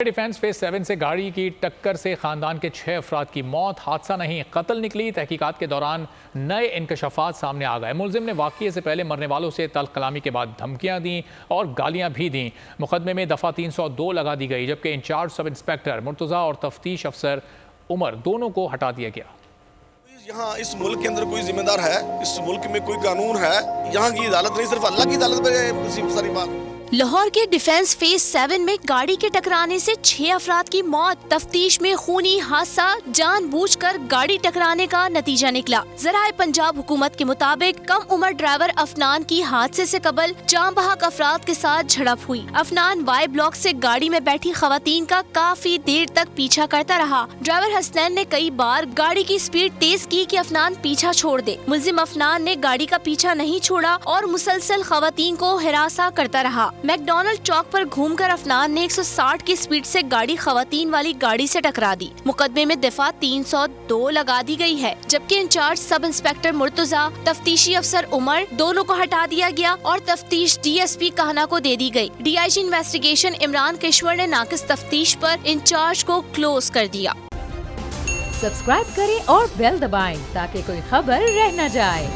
Defence phase 7 سے گاڑی کی ٹکر سے خاندان کے 6 افراد کی موت، حادثہ نہیں قتل نکلی۔ تحقیقات کے دوران نئے انکشافات سامنے آ گئے۔ ملزم نے واقعے سے پہلے مرنے والوں سے تلخ کلامی کے بعد دھمکیاں دیں اور گالیاں بھی دیں۔ مقدمے میں دفعہ 302 لگا دی گئی، جبکہ انچارج سب انسپیکٹر مرتضیٰ اور تفتیش افسر عمر دونوں کو ہٹا دیا گیا۔ یہاں اس ملک کے اندر کوئی ذمہ دار ہے، اس ملک میں کوئی قانون ہے، یہاں کی عدالت نہیں، صرف اللہ کی عدالت پہ ساری بات۔ لاہور کے ڈیفنس فیز 7 میں گاڑی کے ٹکرانے سے 6 افراد کی موت، تفتیش میں خونی حادثہ جان بوجھ کر گاڑی ٹکرانے کا نتیجہ نکلا۔ ذرائع پنجاب حکومت کے مطابق کم عمر ڈرائیور افنان کی حادثے سے قبل جاں بحق افراد کے ساتھ جھڑپ ہوئی۔ افنان وائی بلاک سے گاڑی میں بیٹھی خواتین کا کافی دیر تک پیچھا کرتا رہا۔ ڈرائیور حسنین نے کئی بار گاڑی کی سپیڈ تیز کی کہ افنان پیچھا چھوڑ دے۔ ملزم افنان نے گاڑی کا پیچھا نہیں چھوڑا اور مسلسل خواتین کو ہراساں کرتا رہا۔ میک ڈونلڈ چوک پر گھوم کر افنان نے 160 کی سپیڈ سے گاڑی خواتین والی گاڑی سے ٹکرا دی۔ مقدمے میں دفعہ 302 لگا دی گئی ہے، جبکہ انچارج سب انسپیکٹر مرتضیٰ، تفتیشی افسر عمر دونوں کو ہٹا دیا گیا اور تفتیش ڈی ایس پی کہنا کو دے دی گئی۔ D I G investigation Imran Kishwar نے ناقص تفتیش پر انچارج کو کلوز کر دیا۔ سبسکرائب کریں اور بیل دبائیں تاکہ کوئی خبر رہ نہ جائے۔